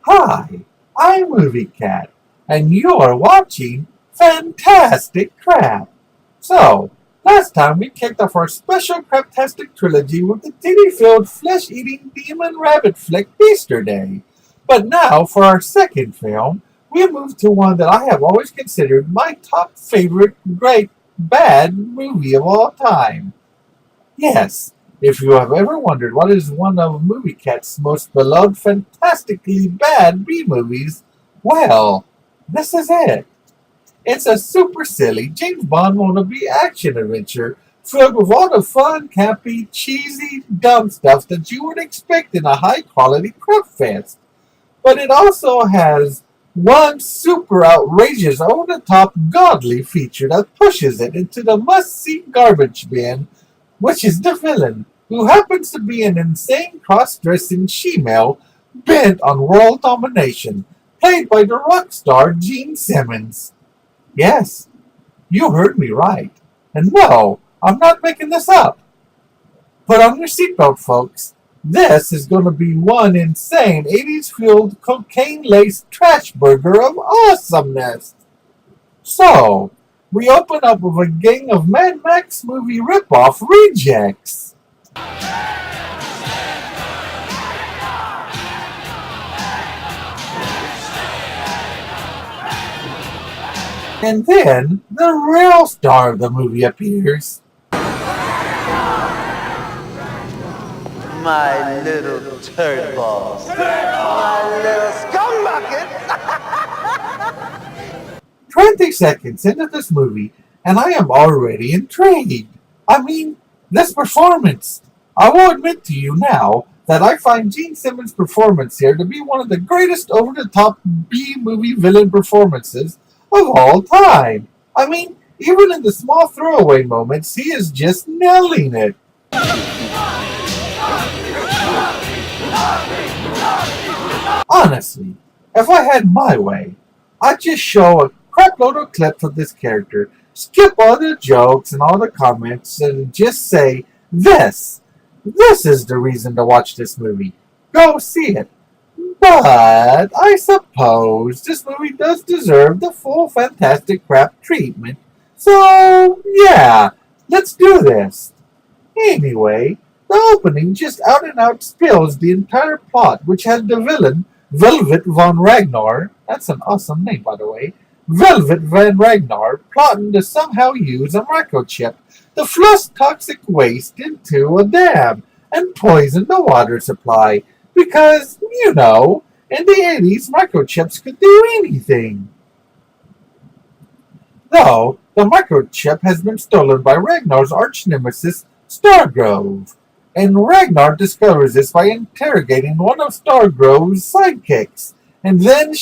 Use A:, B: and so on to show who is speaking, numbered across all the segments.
A: Hi, I'm Movie Cat, and you're watching Fantastic Crap. So, last time we kicked off our special Craptastic trilogy with the titty-filled, flesh-eating demon rabbit flick Easter Day. But now, for our second film, we move to one that I have always considered my top favorite great bad movie of all time. Yes, if you have ever wondered what is one of Movie Cat's most beloved fantastically bad B-movies, well, this is it. It's a super silly James Bond wannabe action adventure filled with all the fun, campy, cheesy, dumb stuff that you would expect in a high-quality crap fest. But it also has one super outrageous, over-the-top, godly feature that pushes it into the must-see garbage bin, which is the villain, who happens to be an insane cross-dressing she-male bent on world domination, played by the rock star Gene Simmons. Yes, you heard me right. And no, I'm not making this up. Put on your seatbelt, folks. This is going to be one insane 80s-fueled, cocaine-laced trash burger of awesomeness. So, we open up with a gang of Mad Max movie ripoff rejects. And then, the real star of the movie appears.
B: My little turd balls. My little scumbucket.
A: 20 seconds into this movie, and I am already intrigued. I mean, this performance. I will admit to you now that I find Gene Simmons' performance here to be one of the greatest over-the-top B-movie villain performances of all time. I mean, even in the small throwaway moments, he is just nailing it. Honestly, if I had my way, I'd just show a crapload of clips of this character, skip all the jokes and all the comments, and just say, this is the reason to watch this movie. Go see it. But I suppose this movie does deserve the full fantastic crap treatment. So, yeah, let's do this. Anyway, the opening just out and out spills the entire plot, which has the villain, Velvet Von Ragnar, that's an awesome name by the way, Velvet Van Ragnar, plotting to somehow use a microchip to flush toxic waste into a dam and poison the water supply. Because, you know, in the 80s, microchips could do anything. Though, the microchip has been stolen by Ragnar's arch-nemesis, Stargrove. And Ragnar discovers this by interrogating one of Stargrove's sidekicks. And then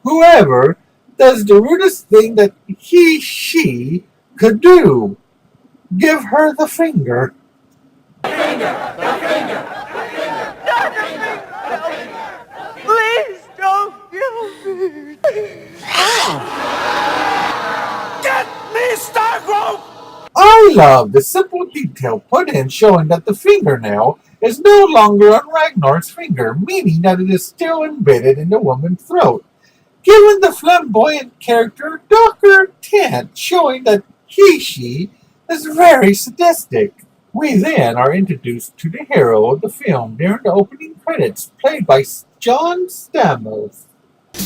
A: whoever does the rudest thing that she could do. Give her the finger.
B: Please don't kill me. Get me, Stargrove!
A: I love the simple detail put in showing that the fingernail is no longer on Ragnar's finger, meaning that it is still embedded in the woman's throat, giving the flamboyant character a darker tint, showing that she is very sadistic. We then are introduced to the hero of the film during the opening credits, played by John Stamos.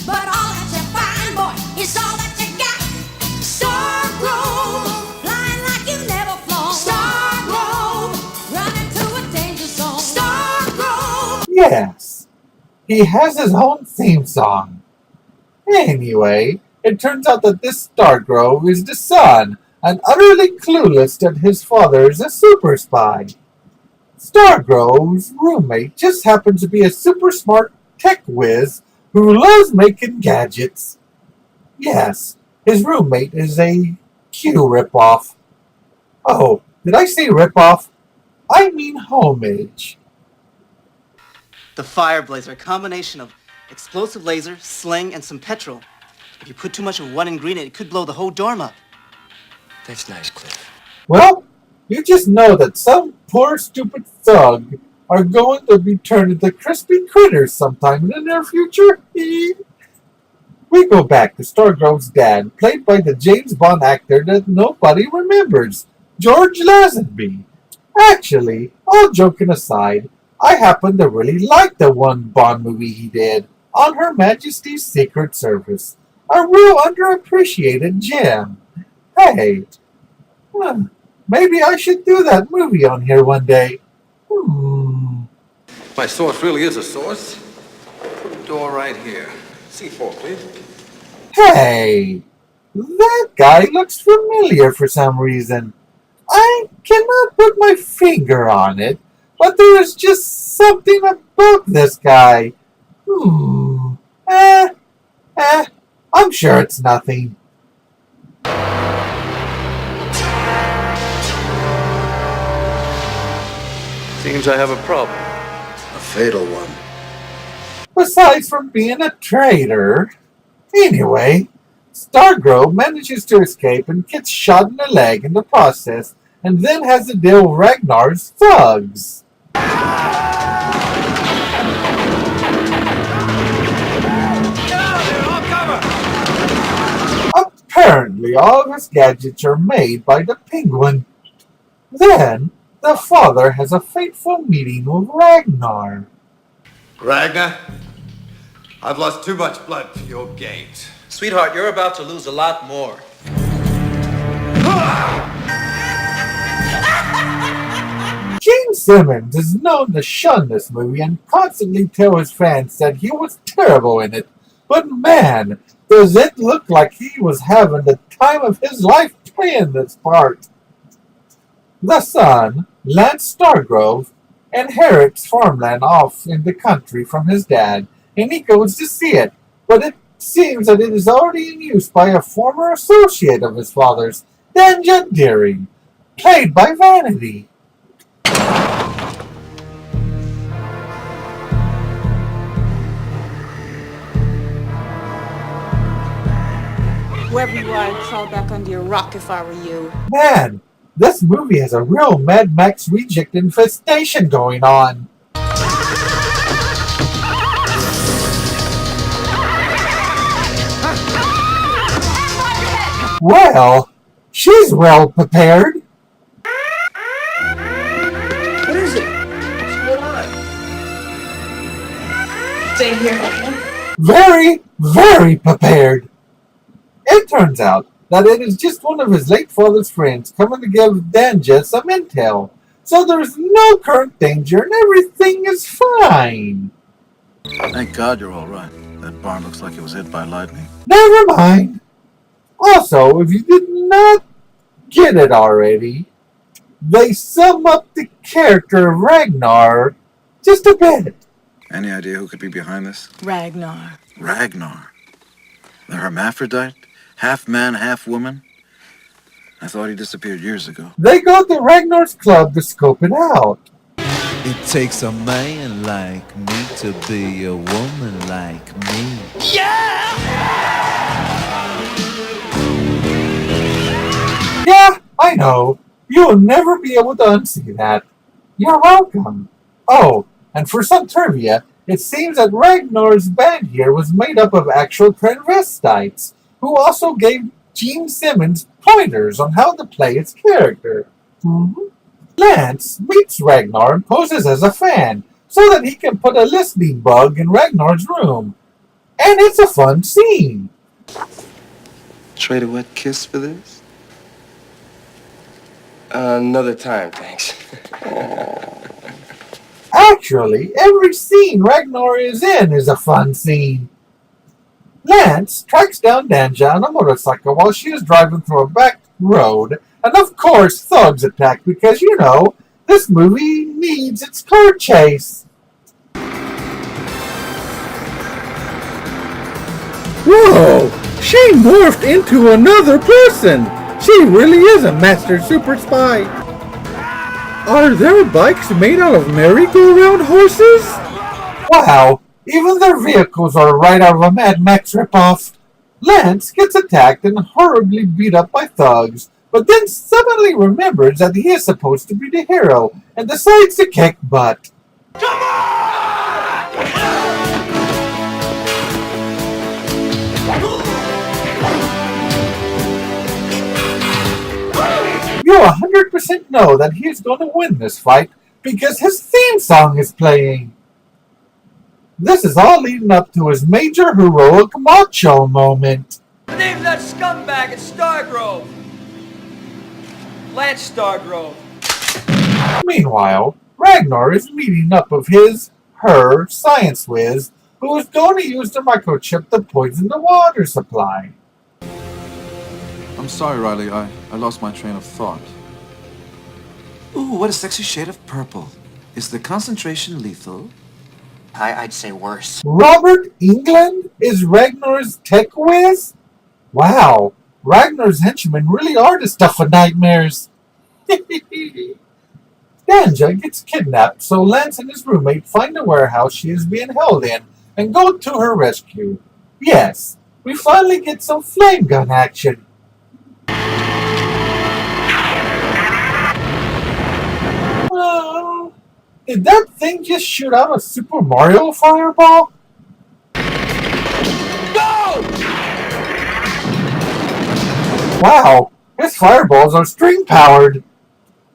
C: But all that you find, boy, is all that you got. Stargrove, flying like you never flown. Stargrove, running to a danger zone. Stargrove.
A: Yes, he has his own theme song. Anyway, it turns out that this Stargrove is the son and utterly clueless that his father is a super spy. Stargrove's roommate just happens to be a super smart tech whiz who loves making gadgets. Yes, his roommate is a Q ripoff. Oh, did I say ripoff? I mean homage.
D: The fire blazer, a combination of explosive laser, sling, and some petrol. If you put too much of one ingredient, it could blow the whole dorm up.
E: That's nice, Cliff.
A: Well, you just know that some poor stupid thug are going to be turned into crispy critters sometime in the near future. We go back to Stargrove's dad, played by the James Bond actor that nobody remembers, George Lazenby. Actually, all joking aside, I happen to really like the one Bond movie he did, On Her Majesty's Secret Service. A real underappreciated gem. Hey, maybe I should do that movie on here one day.
E: My source really is a source. Put a door right here. C4, please.
A: Hey, that guy looks familiar for some reason. I cannot put my finger on it, but there is just something about this guy. I'm sure it's nothing.
E: Seems I have a problem. A fatal one.
A: Besides from being a traitor. Anyway, Stargrove manages to escape and gets shot in the leg in the process, and then has to deal with Ragnar's thugs. Apparently, all of his gadgets are made by the Penguin. Then, the father has a fateful meeting with Ragnar.
F: Ragnar, I've lost too much blood for your games.
B: Sweetheart, you're about to lose a lot more.
A: James Simmons is known to shun this movie and constantly tell his fans that he was terrible in it. But man, does it look like he was having the time of his life playing this part. The son, Lance Stargrove, inherits farmland off in the country from his dad, and he goes to see it. But it seems that it is already in use by a former associate of his father's, Danja Deering, played by Vanity.
G: Wherever you are, I'd crawl back under your rock if I were you.
A: Man, this movie has a real Mad Max reject infestation going on. Well, she's well prepared.
B: What is it? What's going on?
G: Stay here.
A: Very, very prepared. It turns out that it is just one of his late father's friends coming to give Danja some intel. So there is no current danger and everything is fine.
H: Thank God you're all right. That barn looks like it was hit by lightning.
A: Never mind. Also, if you did not get it already, they sum up the character of Ragnar just a bit.
H: Any idea who could be behind this?
G: Ragnar.
H: Ragnar. The hermaphrodite? Half man, half woman? I thought he disappeared years ago.
A: They go to Ragnar's club to scope it out.
I: It takes a man like me to be a woman like me.
A: Yeah, I know. You'll never be able to unsee that. You're welcome. Oh, and for some trivia, it seems that Ragnar's band here was made up of actual transvestites, who also gave Gene Simmons pointers on how to play its character. Lance meets Ragnar and poses as a fan, so that he can put a listening bug in Ragnar's room. And it's a fun scene.
E: Trade a wet kiss for this?
B: Another time, thanks.
A: Actually, every scene Ragnar is in is a fun scene. Lance tracks down Danja on a motorcycle while she is driving through a back road, and of course thugs attack because, this movie needs its car chase.
J: Whoa! She morphed into another person! She really is a master super spy! Are their bikes made out of merry-go-round horses?
A: Wow, even their vehicles are right out of a Mad Max ripoff. Lance gets attacked and horribly beat up by thugs, but then suddenly remembers that he is supposed to be the hero and decides to kick butt. You 100% know that he is going to win this fight because his theme song is playing. This is all leading up to his major heroic macho moment.
K: The name of that scumbag is Stargrove. Lance Stargrove.
A: Meanwhile, Ragnar is meeting up with her science whiz, who is going to use the microchip to poison the water supply.
H: I'm sorry, Riley. I lost my train of thought. Ooh, what a sexy shade of purple. Is the concentration lethal?
D: I'd say worse.
A: Robert England is Ragnar's tech whiz? Wow, Ragnar's henchmen really are the stuff of nightmares. Danja gets kidnapped, so Lance and his roommate find the warehouse she is being held in and go to her rescue. Yes, we finally get some flame gun action. Did that thing just shoot out a Super Mario fireball?
K: Go!
A: Wow, his fireballs are string powered.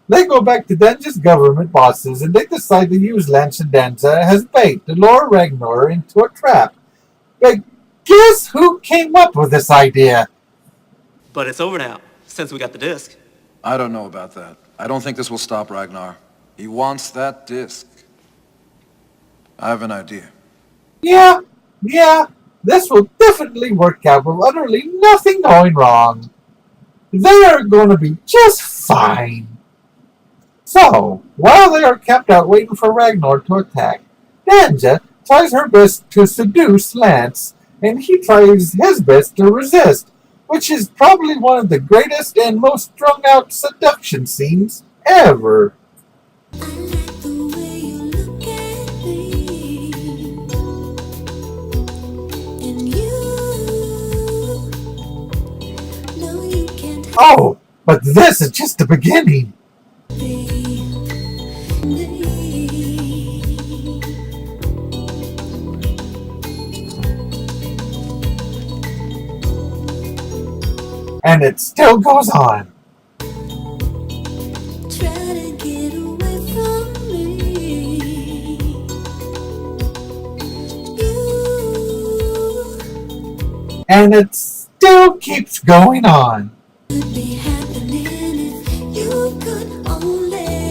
A: They go back to Danja's government bosses and they decide to use Lance and Danja as bait to lure Ragnar into a trap. But guess who came up with this idea?
D: But it's over now, since we got the disc.
H: I don't know about that. I don't think this will stop Ragnar. He wants that disc. I have an idea.
A: Yeah, this will definitely work out with utterly nothing going wrong. They are going to be just fine. So, while they are kept out waiting for Ragnar to attack, Danja tries her best to seduce Lance, and he tries his best to resist, which is probably one of the greatest and most strung out seduction scenes ever. Oh, but this is just the beginning. And it still goes on. And it still keeps going on.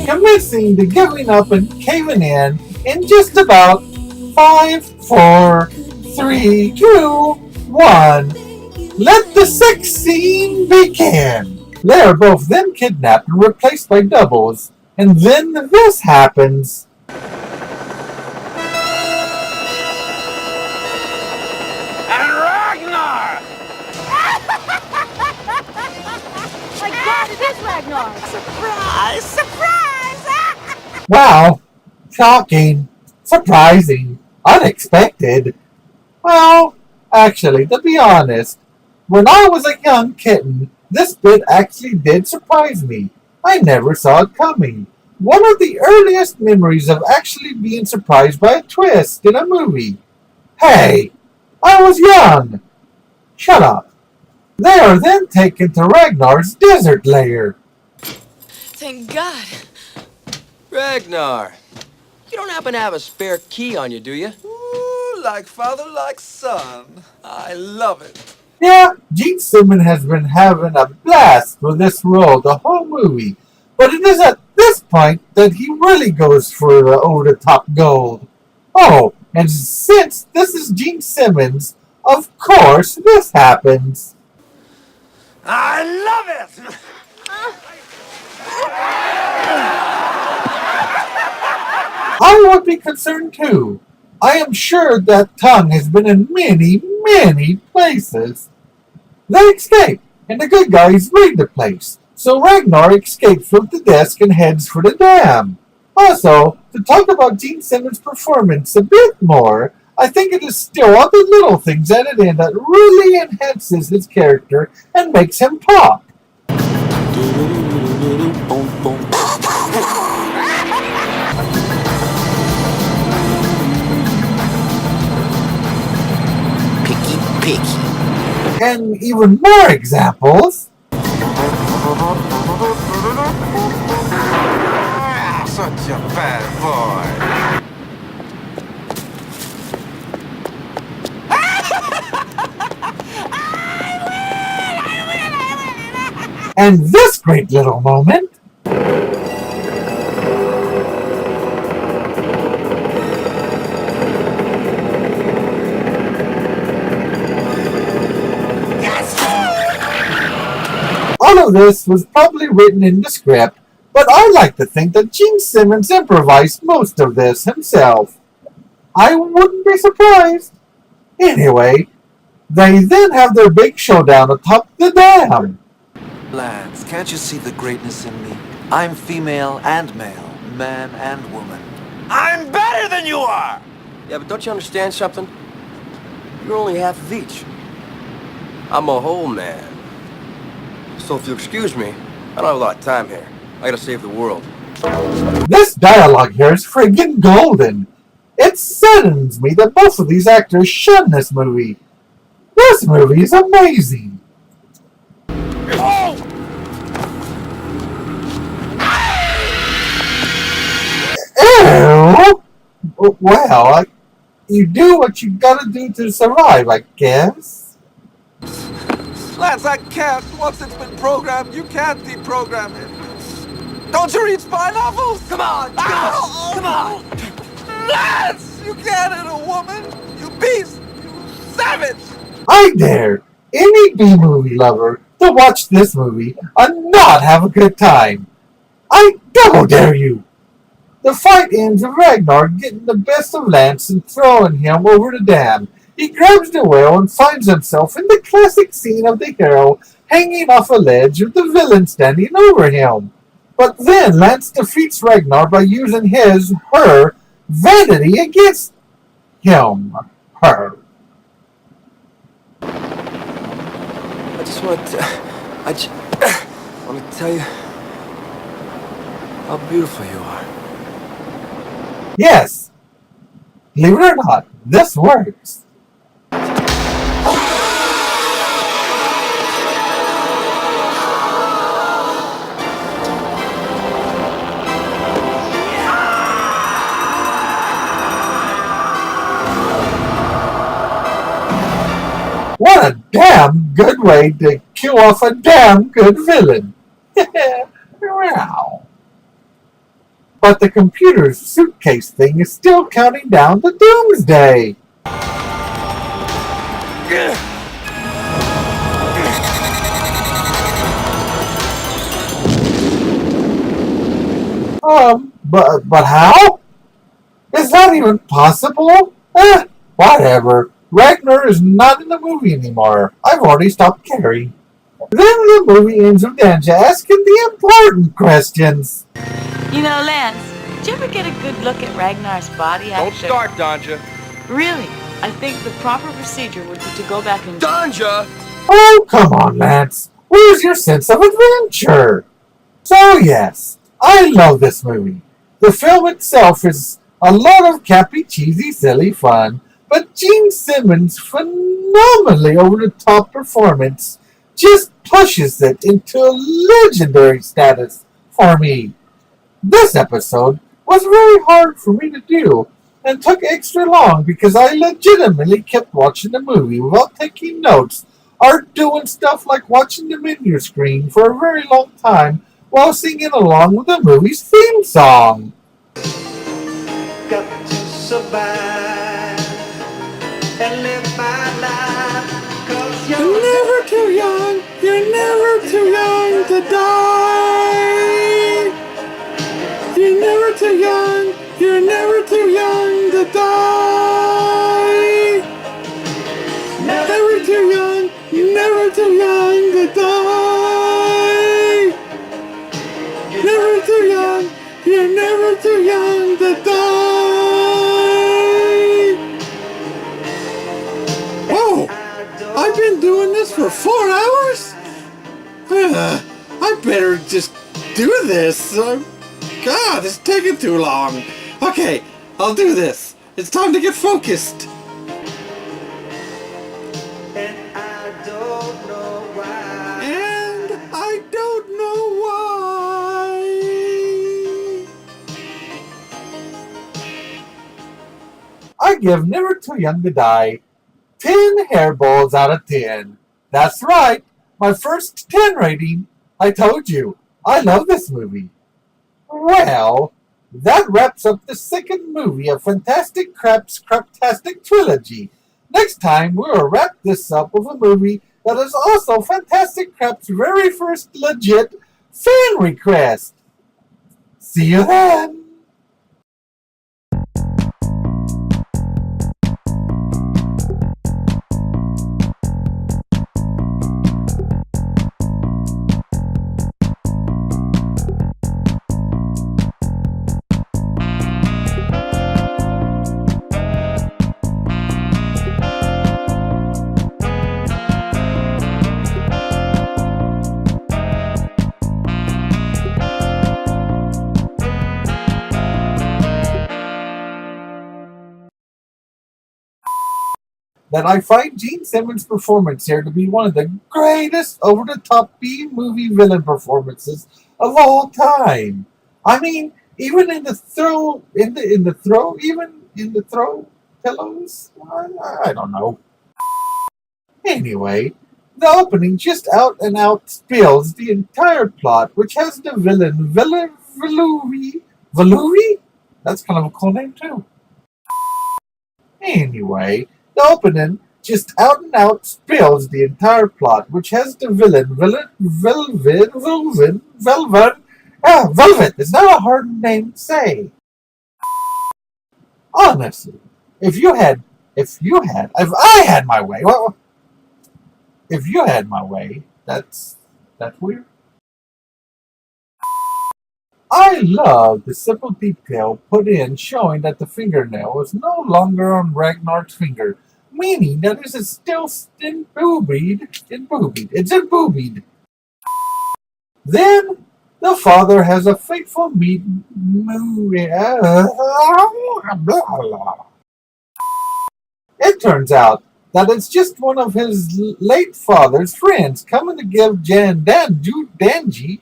A: Commencing to giving up and caving in just about 5, 4, 3, 2, 1. Let the sex scene begin. They are both then kidnapped and replaced by doubles, and then this happens.
K: And Ragnar!
C: My God, it is Ragnar!
K: Surprise! Surprise!
A: Wow, shocking, surprising, unexpected. Well, actually, to be honest, when I was a young kitten, this bit actually did surprise me. I never saw it coming. One of the earliest memories of actually being surprised by a twist in a movie. Hey, I was young. Shut up. They are then taken to Ragnar's desert lair.
G: Thank God.
K: Ragnar, you don't happen to have a spare key on you, do you?
F: Ooh, like father, like son. I love it.
A: Yeah, Gene Simmons has been having a blast with this role the whole movie, but it is at this point that he really goes for the over-the-top gold. Oh, and since this is Gene Simmons, of course this happens.
F: I love it!
A: I would be concerned too. I am sure that tongue has been in many, many places. They escape, and the good guys raid the place. So Ragnar escapes from the desk and heads for the dam. Also, to talk about Gene Simmons' performance a bit more, I think it is still all the little things added in that really enhances his character and makes him pop.
B: Picky, picky.
A: And even more examples.
H: Such a bad boy.
A: And this great little moment. All of this was probably written in the script, but I like to think that Gene Simmons improvised most of this himself. I wouldn't be surprised. Anyway, they then have their big showdown atop the dam.
H: Lads, can't you see the greatness in me? I'm female and male, man and woman.
F: I'm better than you are!
K: Yeah, but don't you understand something? You're only half of each. I'm a whole man. So if you'll excuse me, I don't have a lot of time here. I gotta save the world.
A: This dialogue here is friggin' golden. It saddens me that both of these actors shun this movie. This movie is amazing.
F: Oh!
A: Ew! Well, you do what you gotta do to survive, I guess.
H: Lads, I can't. Once it's been programmed, you can't deprogram it. Don't you read spy novels?
K: Come on, come on!
H: Lads! You can't hit a woman! You beast! You savage!
A: I dare any B-movie lover to watch this movie and not have a good time. I double dare you! The fight ends with Ragnar getting the best of Lance and throwing him over the dam. He grabs the whale and finds himself in the classic scene of the hero hanging off a ledge with the villain standing over him. But then Lance defeats Ragnar by using her vanity against him. Her.
K: I just want to tell you how beautiful you are.
A: Yes. Believe it or not, this works. What a damn good way to kill off a damn good villain. Wow. But the computer's suitcase thing is still counting down to doomsday. But how? Is that even possible? Whatever. Ragnar is not in the movie anymore. I've already stopped caring. Then the movie ends with Danja asking the important questions.
L: You know, Lance, did you ever get a good look at Ragnar's body after...
E: Don't start, Danja.
L: Really? I think the proper procedure would be to go back and...
E: Danja!
A: Oh, come on, Lance. Where's your sense of adventure? So, yes, I love this movie. The film itself is a lot of campy, cheesy, silly fun, but Gene Simmons' phenomenally over-the-top performance just pushes it into a legendary status for me. This episode was very hard for me to do and took extra long because I legitimately kept watching the movie without taking notes or doing stuff like watching the menu screen for a very long time while singing along with the movie's theme song.
M: Got to survive and live my life, 'cause you're never too young, you're never
J: to die. You're never too young. You're never too young to die. Never too young. You're never too young to die. Never too young. You're never too young to die. Whoa! I've been doing this for 4 hours? I better just do this. God, it's taking too long. Okay, I'll do this. It's time to get focused.
M: And I don't know why.
J: And I don't know why.
A: I give Never Too Young to Die 10 hairballs out of 10. That's right, my first 10 rating. I told you, I love this movie. Well, that wraps up the second movie of Fantastic Crap's Craptastic Trilogy. Next time, we'll wrap this up with a movie that is also Fantastic Crap's very first legit fan request. See you then! That I find Gene Simmons' performance here to be one of the greatest over-the-top B-movie villain performances of all time. I mean, even in the throw pillows. I don't know. Anyway, the opening just out and out spills the entire plot, which has the villain Valuvi. That's kind of a cool name too. Anyway, the opening just out and out spills the entire plot, which has the villain Velvet. Velvet. It's not a hard name to say. Honestly, if I had my way, well, if you had my way, that's weird. I love the simple detail put in showing that the fingernail is no longer on Ragnar's finger, meaning that it is still emboobied. It's emboobied. Then the father has a fateful meeting. It turns out that it's just one of his late father's friends coming to give Dungy.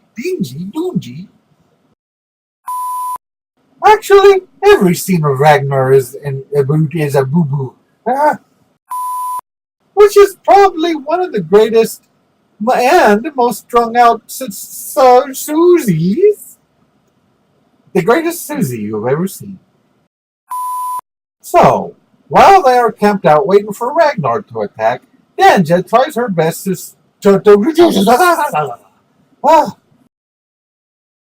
A: Actually, every scene of Ragnar is a boo-boo. Which is probably one of the greatest and most strung out Susies. The greatest Susie you've ever seen. So, while they are camped out waiting for Ragnar to attack, Danja tries her best to reduce